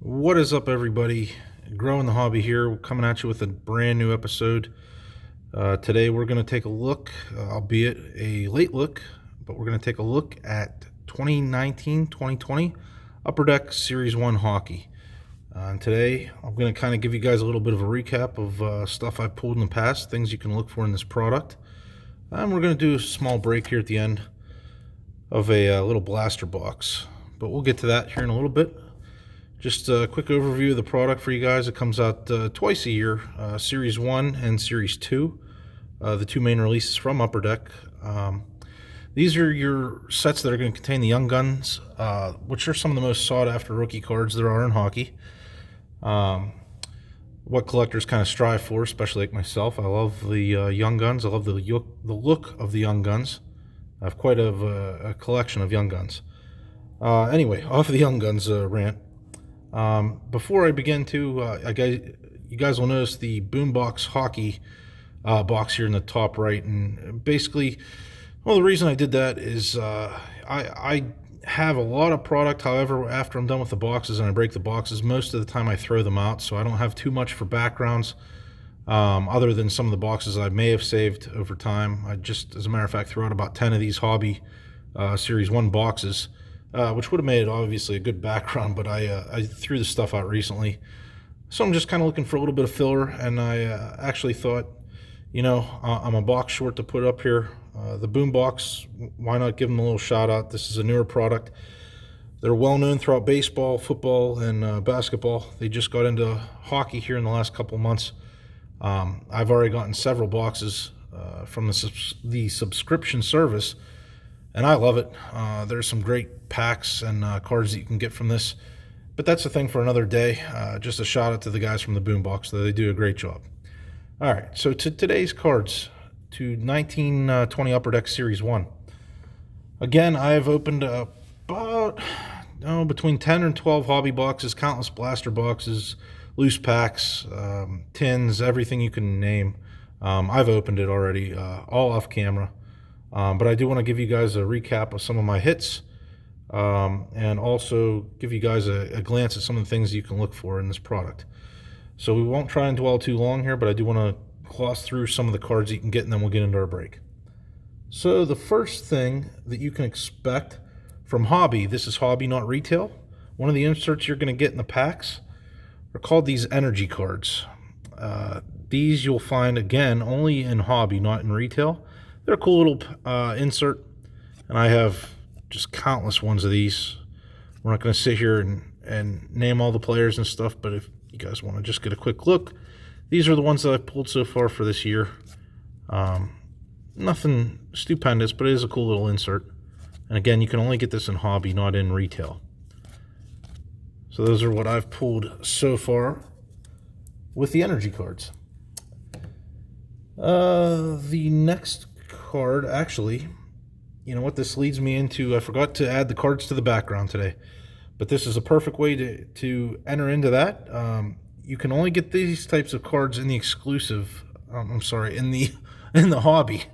What is up, everybody? Growing the Hobby here, coming at you with a brand new episode. Today, we're going to take a look, albeit a late look, but we're going to take a look at 2019-2020 Upper Deck Series 1 hockey. And today, I'm going to kind of give you guys a little bit of a recap of stuff I've pulled in the past, things you can look for in this product. And we're going to do a small break here at the end of a little blaster box. But we'll get to that here in a little bit. Just a quick overview of the product for you guys. It comes out twice a year, Series 1 and Series 2, the two main releases from Upper Deck. These are your sets that are going to contain the Young Guns, which are some of the most sought-after rookie cards there are in hockey. What collectors kind of strive for, especially like myself. I love the Young Guns. I love the look of the Young Guns. I have quite a collection of Young Guns. Anyway, off of the Young Guns rant. Before I begin to, you guys will notice the Boombox Hockey box here in the top right, and basically, well, the reason I did that is I have a lot of product. However, after I'm done with the boxes and I break the boxes, most of the time I throw them out, so I don't have too much for backgrounds, other than some of the boxes I may have saved over time. I just, as a matter of fact, threw out about 10 of these Hobby Series 1 boxes. Which would have made it obviously a good background, but I threw the stuff out recently. So I'm just kind of looking for a little bit of filler, and I actually thought, I'm a box short to put up here. The Boombox, why not give them a little shout out? This is a newer product. They're well known throughout baseball, football, and basketball. They just got into hockey here in the last couple months. I've already gotten several boxes from the subscription service, and I love it. There's some great packs and cards that you can get from this. But that's a thing for another day. Just a shout out to the guys from the Boombox. They do a great job. All right, so to today's cards, to 1920 Upper Deck Series 1. Again, I've opened about between 10 and 12 hobby boxes, countless blaster boxes, loose packs, tins, everything you can name. I've opened it already, all off camera. But I do want to give you guys a recap of some of my hits, and also give you guys a glance at some of the things you can look for in this product. So we won't try and dwell too long here, but I do want to gloss through some of the cards you can get, and then we'll get into our break. So the first thing that you can expect from Hobby, this is Hobby, not retail. One of the inserts you're going to get in the packs are called these energy cards. These you'll find, again, only in Hobby, not in retail. They're a cool little insert, and I have just countless ones of these. We're not going to sit here and name all the players and stuff, but if you guys want to just get a quick look, these are the ones that I've pulled so far for this year. Nothing stupendous, but it is a cool little insert. And again, you can only get this in Hobby, not in retail. So those are what I've pulled so far with the energy cards. The next card, actually, you know what this leads me into? I forgot to add the cards to the background today, but this is a perfect way to enter into that. You can only get these types of cards in the exclusive. In the Hobby,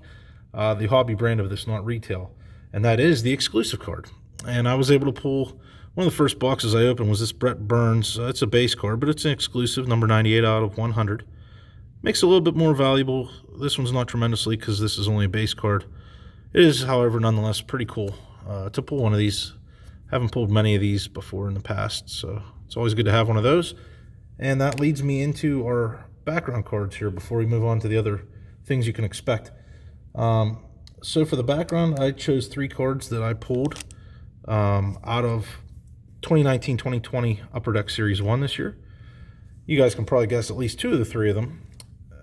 the Hobby brand of this, not retail, and that is the exclusive card. And I was able to pull one of the first boxes I opened was this Brett Burns. It's a base card, but it's an exclusive, number 98 out of 100. Makes it a little bit more valuable. This one's not tremendously because this is only a base card. It is, however, nonetheless pretty cool to pull one of these. Haven't pulled many of these before in the past, so it's always good to have one of those. And that leads me into our background cards here before we move on to the other things you can expect. So for the background, I chose 3 cards that I pulled out of 2019-2020 Upper Deck Series 1 this year. You guys can probably guess at least 2 of the 3 of them.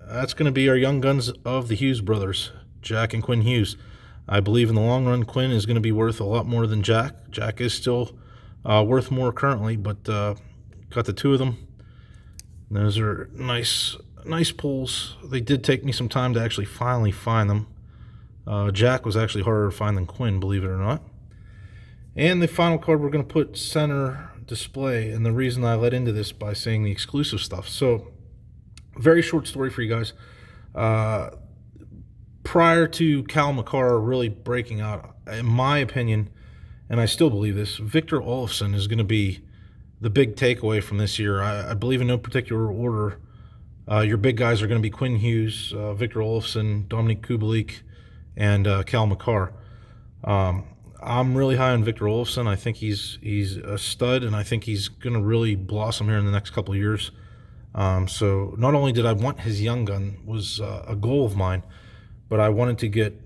That's going to be our Young Guns of the Hughes brothers, Jack and Quinn Hughes. I believe in the long run, Quinn is going to be worth a lot more than Jack. Jack is still worth more currently, but got the 2 of them. Those are nice pulls. They did take me some time to actually finally find them. Jack was actually harder to find than Quinn, believe it or not. And the final card we're going to put center display, and the reason I led into this by saying the exclusive stuff. So, very short story for you guys. Prior to Cal Makar really breaking out, in my opinion, and I still believe this, Victor Olofsson is going to be the big takeaway from this year. I believe in no particular order. Your big guys are going to be Quinn Hughes, Victor Olofsson, Dominic Kubalik, and Cal McCarr. I'm really high on Victor Olofsson. I think he's a stud, and I think he's going to really blossom here in the next couple of years. So not only did I want his young gun, was a goal of mine, but I wanted to get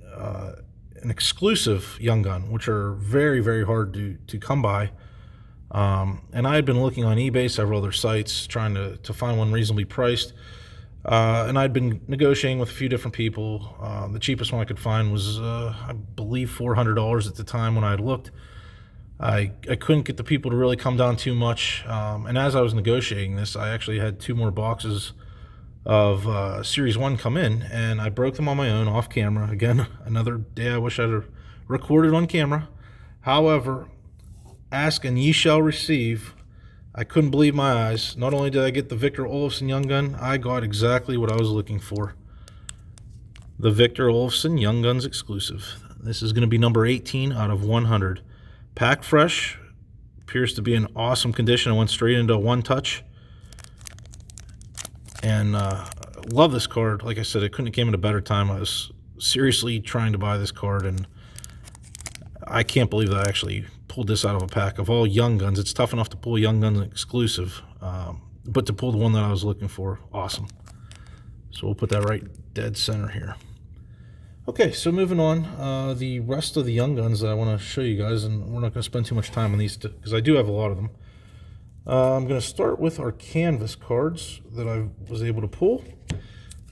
an exclusive young gun, which are very, very hard to come by. And I had been looking on eBay, several other sites, trying to find one reasonably priced. And I'd been negotiating with a few different people. The cheapest one I could find was, I believe, $400 at the time when I had looked. I couldn't get the people to really come down too much. And as I was negotiating this, I actually had 2 more boxes of Series 1 come in, and I broke them on my own off camera. Again, another day I wish I'd have recorded on camera. However, ask and ye shall receive. I couldn't believe my eyes. Not only did I get the Victor Olofsson Young Gun, I got exactly what I was looking for. The Victor Olofsson Young Guns exclusive. This is going to be number 18 out of 100. Packed fresh. Appears to be in awesome condition. I went straight into a one-touch. And love this card. Like I said, it couldn't have came at a better time. I was seriously trying to buy this card, and I can't believe that I actually pulled this out of a pack. Of all Young Guns, it's tough enough to pull Young Guns exclusive, but to pull the one that I was looking for, awesome. So we'll put that right dead center here. Okay, so moving on, the rest of the Young Guns that I want to show you guys, and we're not going to spend too much time on these because I do have a lot of them. I'm going to start with our canvas cards that I was able to pull.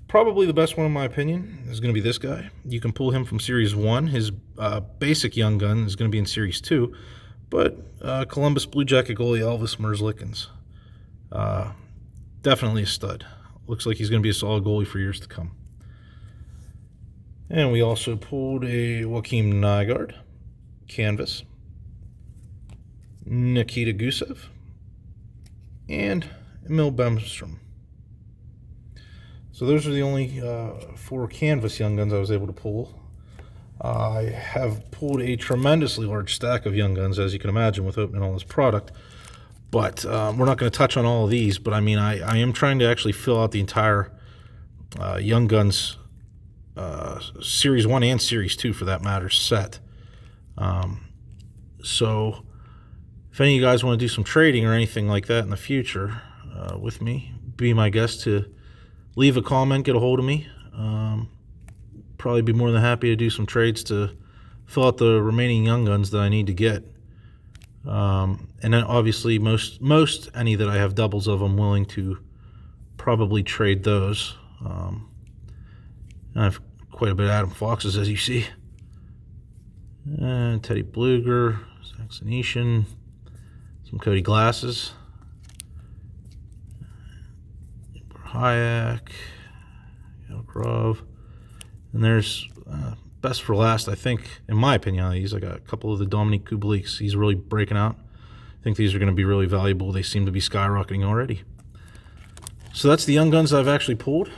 Probably the best one in my opinion is going to be this guy. You can pull him from Series 1. His basic Young Gun is going to be in Series 2. But Columbus Blue Jacket goalie Elvis Merzlikins. Definitely a stud. Looks like he's going to be a solid goalie for years to come. And we also pulled a Joakim Nygard canvas. Nikita Gusev. And Emil Bemstrom. So those are the only 4 canvas Young Guns I was able to pull. I have pulled a tremendously large stack of Young Guns, as you can imagine, with opening all this product. But we're not going to touch on all of these. But I mean, I am trying to actually fill out the entire Young Guns Series 1 and Series 2, for that matter, set. So if any of you guys want to do some trading or anything like that in the future with me, be my guest to leave a comment, get a hold of me. Probably be more than happy to do some trades to fill out the remaining Young Guns that I need to get. And then obviously most any that I have doubles of, I'm willing to probably trade those. I have quite a bit of Adam Foxes, as you see. And Teddy Bluger, Saxonetian, some Cody Glasses, Hayek, Grove, and there's best for last, I think, in my opinion, on these. I got a couple of the Dominic Kubaliks. He's really breaking out. I think these are going to be really valuable. They seem to be skyrocketing already. So that's the Young Guns I've actually pulled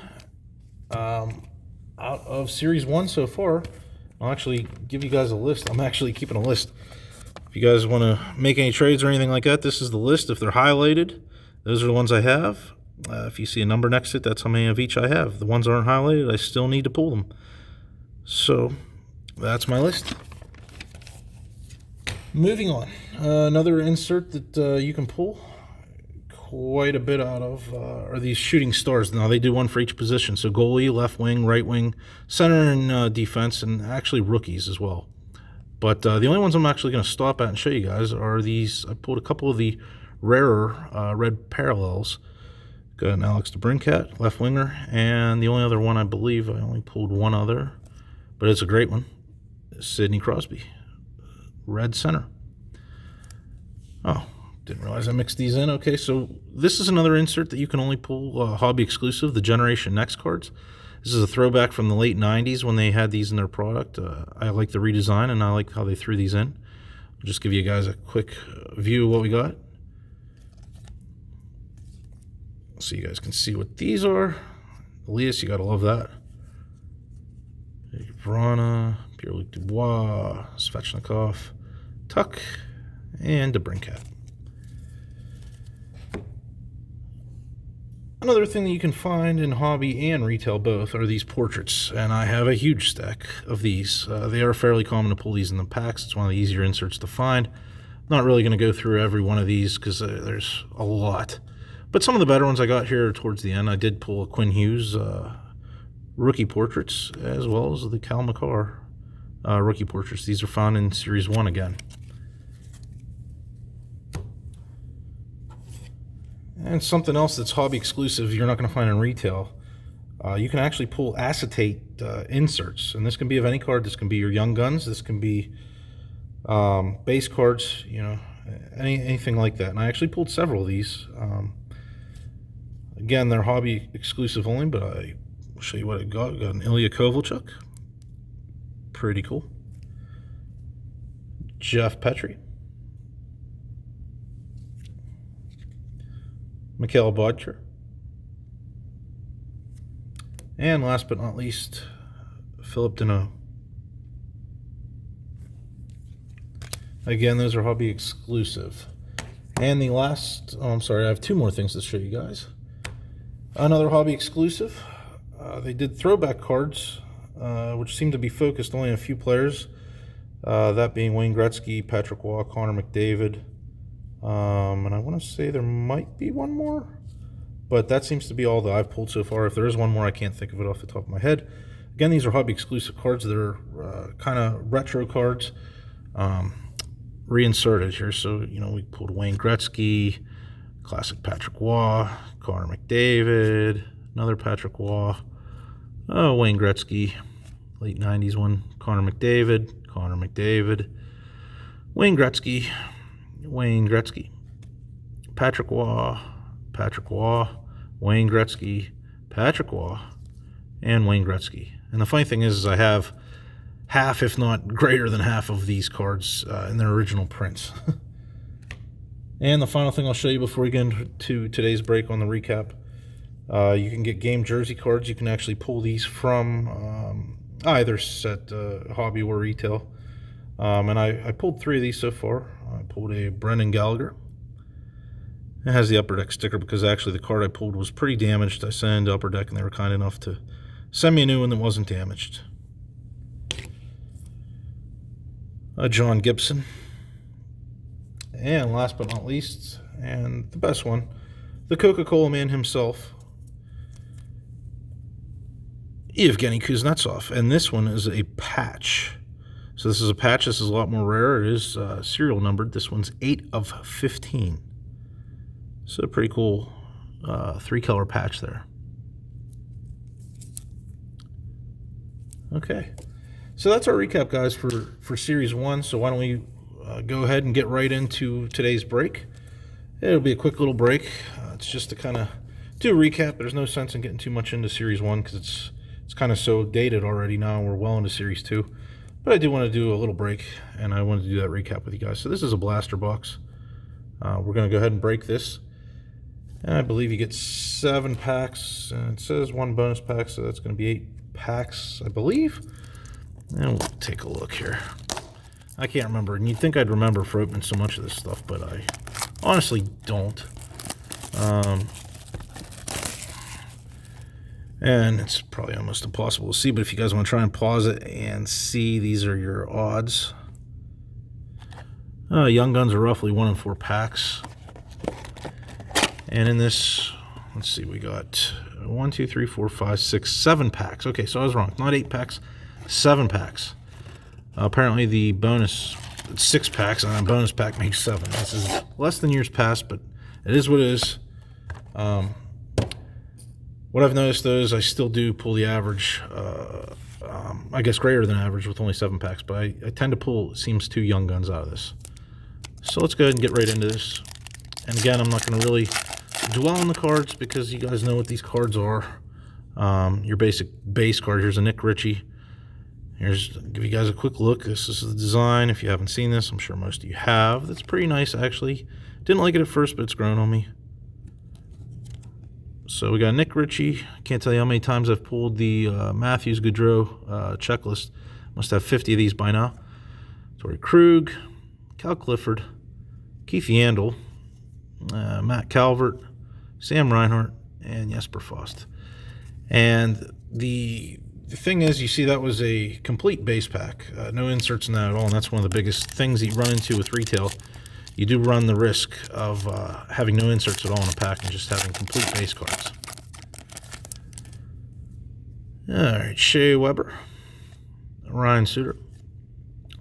out of Series 1 so far. I'll actually give you guys a list. I'm actually keeping a list. If you guys want to make any trades or anything like that, this is the list. If they're highlighted, those are the ones I have. If you see a number next to it, that's how many of each I have. The ones that aren't highlighted, I still need to pull them. So that's my list. Moving on. Another insert that you can pull quite a bit out of are these shooting stars. Now, they do one for each position. So goalie, left wing, right wing, center, and defense, and actually rookies as well. But the only ones I'm actually going to stop at and show you guys are these. I pulled a couple of the rarer red parallels. Got an Alex DeBrincat, left winger, and the only other one, I believe, I only pulled one other, but it's a great one, Sidney Crosby, red center. Oh, didn't realize I mixed these in. Okay, so this is another insert that you can only pull hobby exclusive, the Generation Next cards. This is a throwback from the late 90s when they had these in their product. I like the redesign, and I like how they threw these in. I'll just give you guys a quick view of what we got, so you guys can see what these are. Elias, you gotta love that. Vrana, Pierre-Luc Dubois, Svechnikov, Tuck, and DeBrincat. Another thing that you can find in hobby and retail both are these portraits, and I have a huge stack of these. They are fairly common to pull these in the packs. It's one of the easier inserts to find. Not really going to go through every one of these because there's a lot. But some of the better ones I got here towards the end. I did pull a Quinn Hughes rookie portraits, as well as the Cal McCarr rookie portraits. These are found in Series 1 again. And something else that's hobby exclusive you're not going to find in retail. You can actually pull acetate inserts, and this can be of any card. This can be your Young Guns. This can be base cards, you know, anything like that. And I actually pulled several of these. Again, they're hobby exclusive only, but I will show you what I got. I got an Ilya Kovalchuk. Pretty cool. Jeff Petrie. Mikhail Bodker. And last but not least, Philip Deneau. Again, those are hobby exclusive. And the last, oh, I'm sorry, I have two more things to show you guys. Another hobby exclusive. They did throwback cards, which seem to be focused only on a few players. That being Wayne Gretzky, Patrick Waugh, Connor McDavid. And I want to say there might be one more, but that seems to be all that I've pulled so far. If there is one more, I can't think of it off the top of my head. Again, these are hobby exclusive cards. They're kind of retro cards, reinserted here. So, you know, we pulled Wayne Gretzky, classic Patrick Waugh, Connor McDavid, another Patrick Waugh, Wayne Gretzky, late 90s one, Connor McDavid, Wayne Gretzky, Patrick Waugh, Wayne Gretzky, Patrick Waugh, and Wayne Gretzky. And the funny thing is I have half, if not greater than half, of these cards in their original prints. And the final thing I'll show you before we get into today's break on the recap, you can get game jersey cards. You can actually pull these from either set, hobby or retail. And I pulled three of these so far. I pulled a Brendan Gallagher. It has the Upper Deck sticker because actually the card I pulled was pretty damaged. I sent it into Upper Deck and they were kind enough to send me a new one that wasn't damaged. John Gibson. And last but not least, and the best one, the Coca-Cola man himself, Evgeny Kuznetsov. And this one is a patch. So this is a patch. This is a lot more rare. It is serial numbered. This one's 8 of 15. So pretty cool 3-color patch there. Okay. So that's our recap, guys, for Series 1. So why don't we go ahead and get right into today's break. It'll be a quick little break. It's just to kind of do a recap. There's no sense in getting too much into Series 1 because it's kind of so dated already now. We're well into Series 2. But I do want to do a little break, and I wanted to do that recap with you guys. So this is a blaster box. We're going to go ahead and break this. And I believe you get 7 packs. And it says 1 bonus pack, so that's going to be 8 packs, I believe. And we'll take a look here. I can't remember. And you'd think I'd remember for opening so much of this stuff, but I honestly don't. And it's probably almost impossible to see, but if you guys want to try and pause it and see, these are your odds. Young Guns are roughly 1 in 4 packs. And in this, let's see, we got 1, 2, 3, 4, 5, 6, 7 packs. Okay, so I was wrong. Not 8 packs, 7 packs. Apparently the bonus, it's 6 packs, and a bonus pack makes 7. This is less than years past, but it is what it is. What I've noticed, though, is I still do pull the average, I guess greater than average with only 7 packs, but I tend to pull, it seems, 2 Young Guns out of this. So let's go ahead and get right into this. And again, I'm not going to really dwell on the cards because you guys know what these cards are. Your basic base card. Here's a Nick Ritchie. Here's, give you guys a quick look. This is the design. If you haven't seen this, I'm sure most of you have. That's pretty nice, actually. Didn't like it at first, but it's grown on me. So we got Nick Ritchie. Can't tell you how many times I've pulled the Matthews Gaudreau checklist. Must have 50 of these by now. Torrey Krug, Cal Clifford, Keith Yandel, Matt Calvert, Sam Reinhart, and Jesper Fast. And the thing is, you see that was a complete base pack. No inserts in that at all, and that's one of the biggest things that you run into with retail. You do run the risk of having no inserts at all in a pack and just having complete base cards. All right, Shea Weber, Ryan Suter,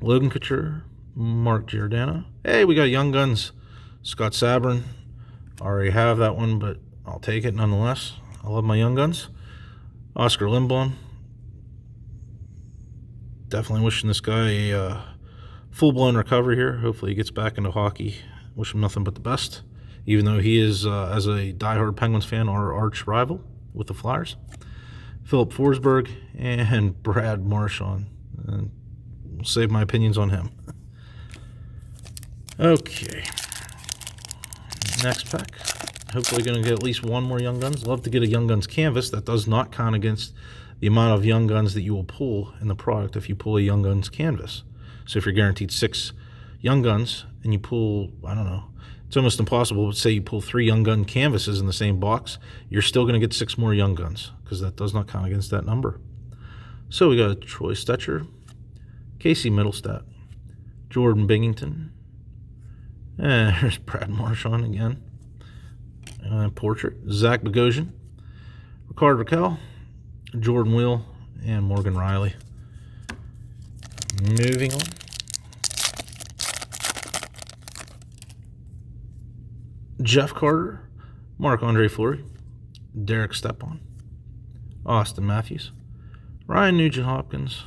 Logan Couture, Mark Giordano. Hey, we got Young Guns, Scott Sabrin. Already have that one, but I'll take it nonetheless. I love my Young Guns. Oscar Lindblom. Definitely wishing this guy a full-blown recovery here. Hopefully he gets back into hockey. Wish him nothing but the best, even though he is, as a diehard Penguins fan, our arch rival with the Flyers. Philip Forsberg and Brad Marchand. We'll save my opinions on him. Okay. Next pack. Hopefully going to get at least one more Young Guns. Love to get a Young Guns canvas. That does not count against the amount of Young Guns that you will pull in the product if you pull a Young Guns canvas. So if you're guaranteed 6 Young Guns and you pull, I don't know, it's almost impossible. But say you pull 3 Young Gun canvases in the same box, you're still going to get 6 more Young Guns because that does not count against that number. So we got Troy Stetcher, Casey Middlestat, Jordan Binghamton, and there's Brad Marchand again. Portrait, Zach Bogosian, Ricard Raquel, Jordan Wheel, and Morgan Riley. Moving on. Jeff Carter, Marc-Andre Fleury, Derek Stepan, Austin Matthews, Ryan Nugent-Hopkins,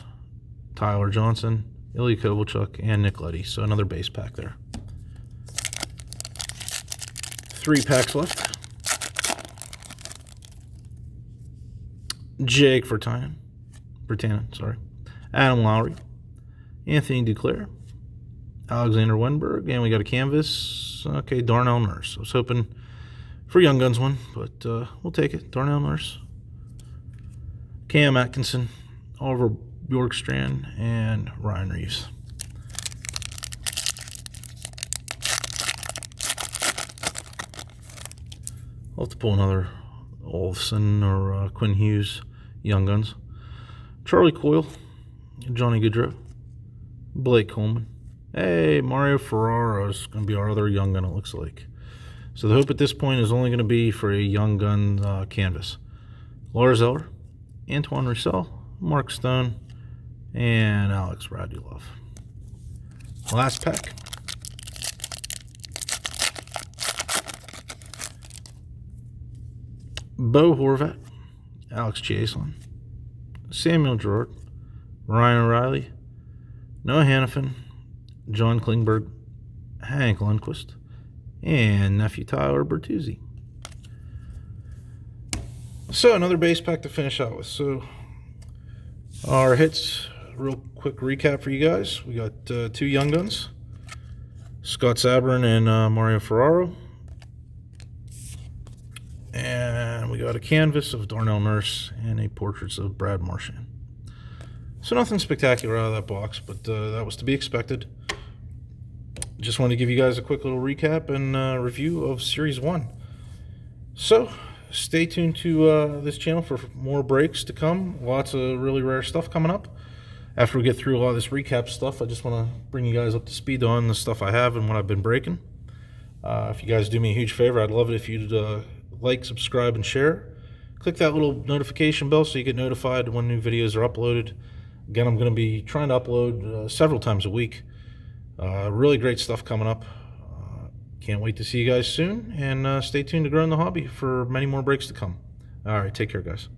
Tyler Johnson, Ilya Kovalchuk, and Nick Leddy. So another base pack there. 3 packs left. Jake Virtanen, Adam Lowry, Anthony Duclair, Alexander Wenberg, and we got a canvas. Okay, Darnell Nurse. I was hoping for Young Guns one, but we'll take it. Darnell Nurse, Cam Atkinson, Oliver Bjorkstrand, and Ryan Reeves. I'll have to pull another Olsen or Quinn Hughes Young Guns. Charlie Coyle, Johnny Gaudreau, Blake Coleman. Hey, Mario Ferraro is going to be our other Young Gun, it looks like. So the hope at this point is only going to be for a Young Gun canvas. Lars Eller, Antoine Roussel, Mark Stone, and Alex Radulov. Last pack. Bo Horvat, Alex Chiasson, Samuel Girard, Ryan O'Reilly, Noah Hannafin, John Klingberg, Hank Lundqvist, and nephew Tyler Bertuzzi. So another base pack to finish out with. So our hits, real quick recap for you guys. We got 2 Young Guns, Scott Sabrin and Mario Ferraro. And we got a canvas of Darnell Nurse and a portraits of Brad Marchand. So nothing spectacular out of that box, but that was to be expected. Just wanted to give you guys a quick little recap and review of Series 1. So stay tuned to this channel for more breaks to come. Lots of really rare stuff coming up. After we get through a lot of this recap stuff, I just want to bring you guys up to speed on the stuff I have and what I've been breaking. If you guys do me a huge favor, I'd love it if you'd like, subscribe, and share. Click that little notification bell so you get notified when new videos are uploaded. Again, I'm going to be trying to upload several times a week. Really great stuff coming up. Can't wait to see you guys soon, and stay tuned to Growing the Hobby for many more breaks to come. All right, take care, guys.